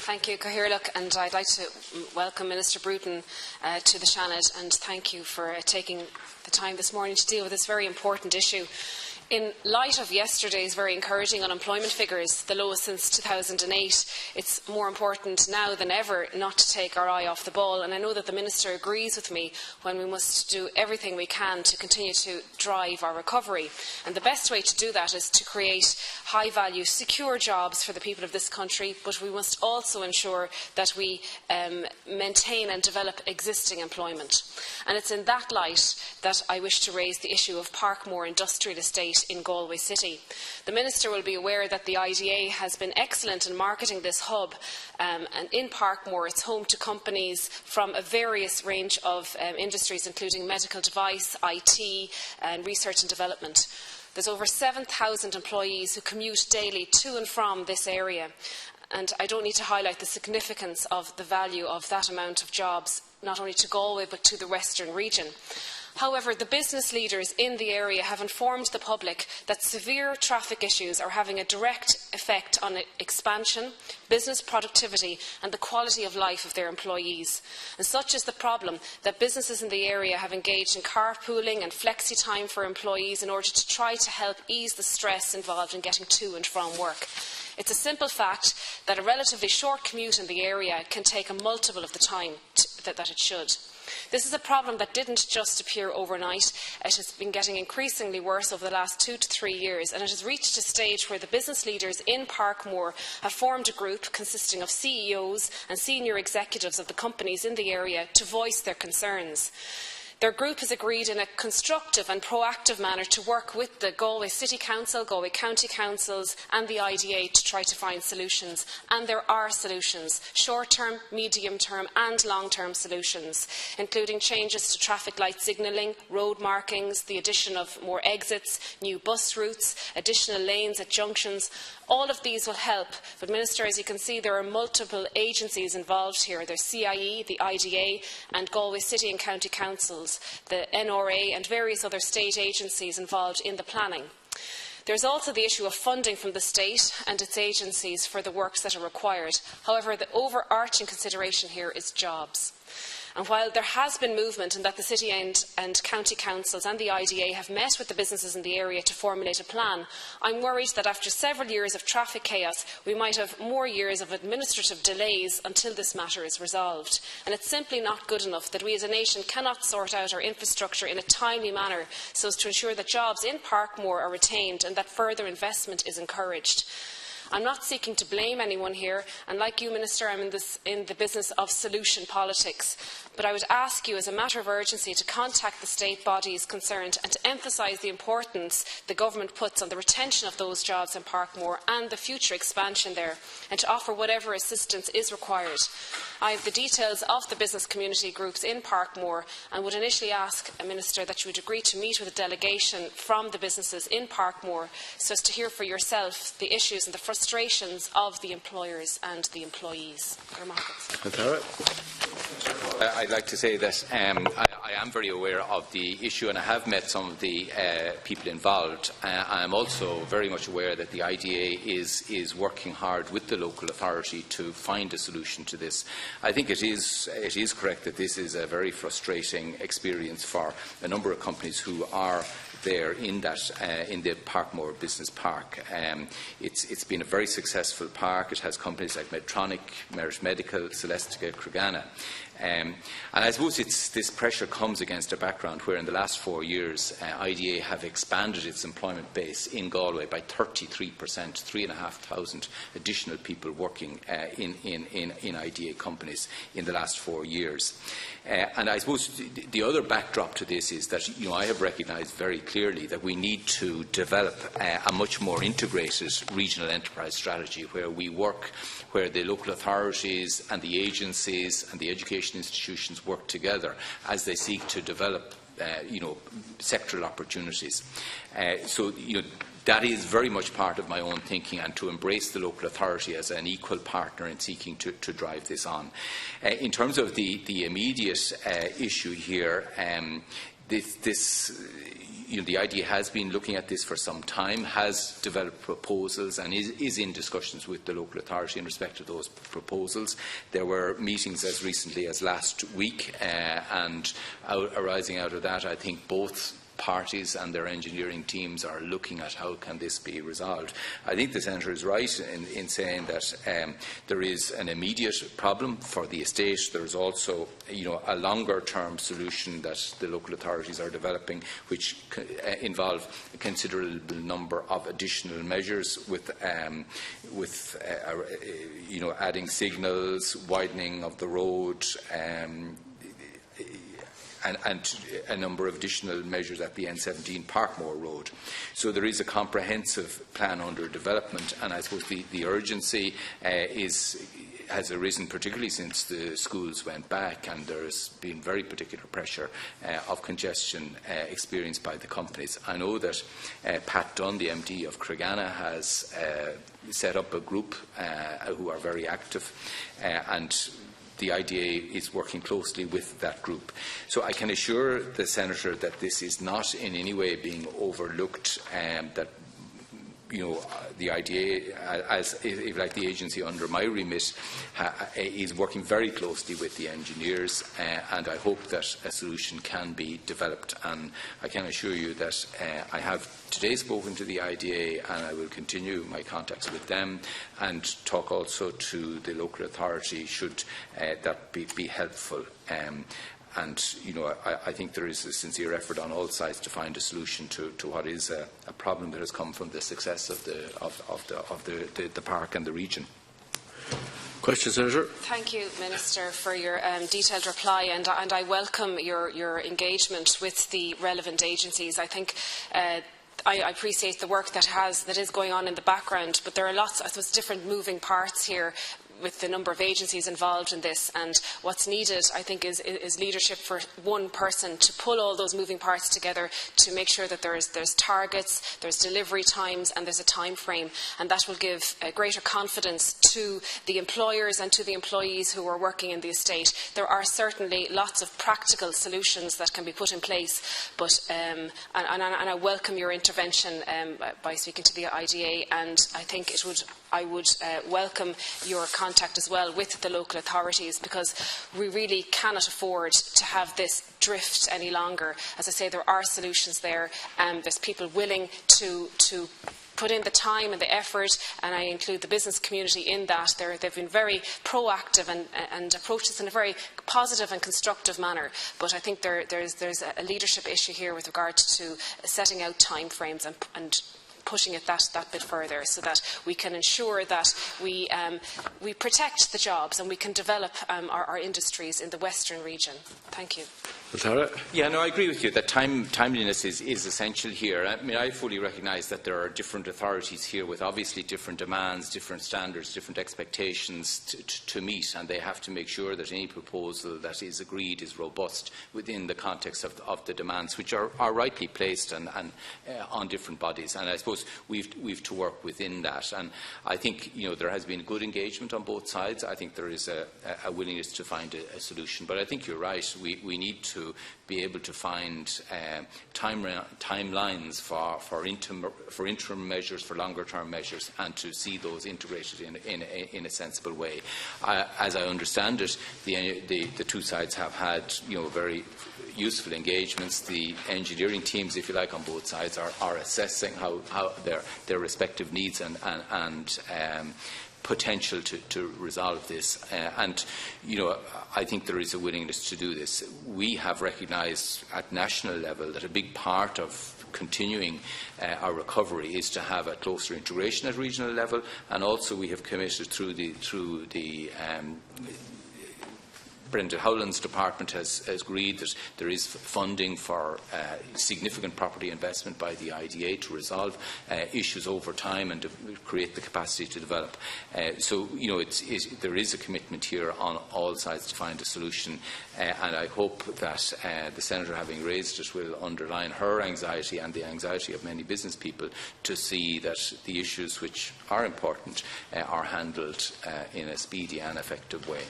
Thank you, Cathaoirleach, and I'd like to welcome Minister Bruton to the Seanad, and thank you for taking the time this morning to deal with this very important issue. In light of yesterday's very encouraging unemployment figures, the lowest since 2008, it's more important now than ever not to take our eye off the ball. And I know that the Minister agrees with me when we must do everything we can to continue to drive our recovery. And the best way to do that is to create high-value, secure jobs for the people of this country, but we must also ensure that we maintain and develop existing employment. And it's in that light that I wish to raise the issue of Parkmore Industrial Estate in Galway City. The Minister will be aware that the IDA has been excellent in marketing this hub, and in Parkmore it's home to companies from a various range of industries, including medical device, IT and research and development. There's over 7,000 employees who commute daily to and from this area, and I don't need to highlight the significance of the value of that amount of jobs, not only to Galway but to the Western region. However, the business leaders in the area have informed the public that severe traffic issues are having a direct effect on expansion, business productivity and the quality of life of their employees. And such is the problem that businesses in the area have engaged in carpooling and flexi time for employees in order to try to help ease the stress involved in getting to and from work. It's a simple fact that a relatively short commute in the area can take a multiple of the time that it should. This is a problem that didn't just appear overnight. It has been getting increasingly worse over the last 2 to 3 years, and it has reached a stage where the business leaders in Parkmore have formed a group consisting of CEOs and senior executives of the companies in the area to voice their concerns. Their group has agreed in a constructive and proactive manner to work with the Galway City Council, Galway County Councils and the IDA to try to find solutions. And there are solutions, short-term, medium-term and long-term solutions, including changes to traffic light signalling, road markings, the addition of more exits, new bus routes, additional lanes at junctions. All of these will help, but Minister, as you can see, there are multiple agencies involved here. There's CIE, the IDA and Galway City and County Councils, the NRA and various other state agencies involved in the planning. There is also the issue of funding from the state and its agencies for the works that are required. However, the overarching consideration here is jobs. And while there has been movement in that the City and County Councils and the IDA have met with the businesses in the area to formulate a plan, I am worried that after several years of traffic chaos, we might have more years of administrative delays until this matter is resolved. And it is simply not good enough that we as a nation cannot sort out our infrastructure in a timely manner so as to ensure that jobs in Parkmore are retained and that further investment is encouraged. I am not seeking to blame anyone here, and like you, Minister, I am in the business of solution politics. But I would ask you, as a matter of urgency, to contact the state bodies concerned and to emphasise the importance the government puts on the retention of those jobs in Parkmore and the future expansion there, and to offer whatever assistance is required. I have the details of the business community groups in Parkmore and would initially ask, Minister, that you would agree to meet with a delegation from the businesses in Parkmore so as to hear for yourself the issues and the frustrations of the employers and the employees. I'd like to say that I am very aware of the issue and I have met some of the people involved. I am also very much aware that the IDA is working hard with the local authority to find a solution to this. I think it is correct that this is a very frustrating experience for a number of companies who are there in the Parkmore Business Park. It's been a very successful park. It has companies like Medtronic, Merit Medical, Celestica, Creganna. And I suppose this pressure comes against a background where in the last 4 years IDA have expanded its employment base in Galway by 33%, 3,500 additional people working in IDA companies in the last 4 years. And I suppose the other backdrop to this is that I have recognised very clearly that we need to develop a much more integrated regional enterprise strategy where we work, where the local authorities and the agencies and the education institutions work together as they seek to develop sectoral opportunities. That is very much part of my own thinking, and to embrace the local authority as an equal partner in seeking to drive this on. In terms of the immediate issue here, the IDA has been looking at this for some time, has developed proposals and is in discussions with the local authority in respect of those proposals. There were meetings as recently as last week, and arising out of that, I think both parties and their engineering teams are looking at how can this be resolved. I think the Senator is right in saying that there is an immediate problem for the estate. There is also a longer-term solution that the local authorities are developing, which involve a considerable number of additional measures with adding signals, widening of the road, and a number of additional measures at the N17 Parkmore Road. So there is a comprehensive plan under development, and I suppose the urgency has arisen particularly since the schools went back, and there has been very particular pressure of congestion experienced by the companies. I know that Pat Dunn, the MD of Cregana, has set up a group who are very active, and the IDA is working closely with that group. So I can assure the Senator that this is not in any way being overlooked, that the IDA, if like the agency under my remit, is working very closely with the engineers, and I hope that a solution can be developed. And I can assure you that I have today spoken to the IDA, and I will continue my contacts with them and talk also to the local authority should that be helpful. I think there is a sincere effort on all sides to find a solution to what is a problem that has come from the success of the park and the region. Question, Senator. Thank you, Minister, for your detailed reply, and I welcome your engagement with the relevant agencies. I think I appreciate the work that is going on in the background, but there are lots, I suppose, different moving parts here with the number of agencies involved in this, and what's needed, I think, is leadership for one person to pull all those moving parts together to make sure that there's targets, there's delivery times, and there's a time frame, and that will give greater confidence to the employers and to the employees who are working in the estate. There are certainly lots of practical solutions that can be put in place, but and I welcome your intervention by speaking to the IDA, and I think I would welcome your contact as well with the local authorities, because we really cannot afford to have this drift any longer. As I say, there are solutions there, and there's people willing to put in the time and the effort, and I include the business community in that. They've been very proactive and approached this in a very positive and constructive manner. But I think there's a leadership issue here with regard to setting out timeframes and pushing it that bit further, so that we can ensure that we protect the jobs and we can develop our industries in the western region. Thank you. Yeah, no, I agree with you that timeliness is essential here. I mean, I fully recognise that there are different authorities here with obviously different demands, different standards, different expectations to meet, and they have to make sure that any proposal that is agreed is robust within the context of the demands, which are rightly placed and on different bodies. And I suppose we've to work within that. And I think there has been good engagement on both sides. I think there is a willingness to find a solution. But I think you're right. We need to be able to find timelines for interim measures, for longer-term measures, and to see those integrated in a sensible way. As I understand it, the two sides have had very useful engagements. The engineering teams, if you like, on both sides are assessing how their respective needs and potential to resolve this. I think there is a willingness to do this. We have recognised at national level that a big part of continuing our recovery is to have a closer integration at regional level, and also we have committed through the Brendan Howland's department has agreed that there is funding for significant property investment by the IDA to resolve issues over time and to create the capacity to develop. There is a commitment here on all sides to find a solution, and I hope that the Senator, having raised it, will underline her anxiety and the anxiety of many business people to see that the issues which are important are handled in a speedy and effective way.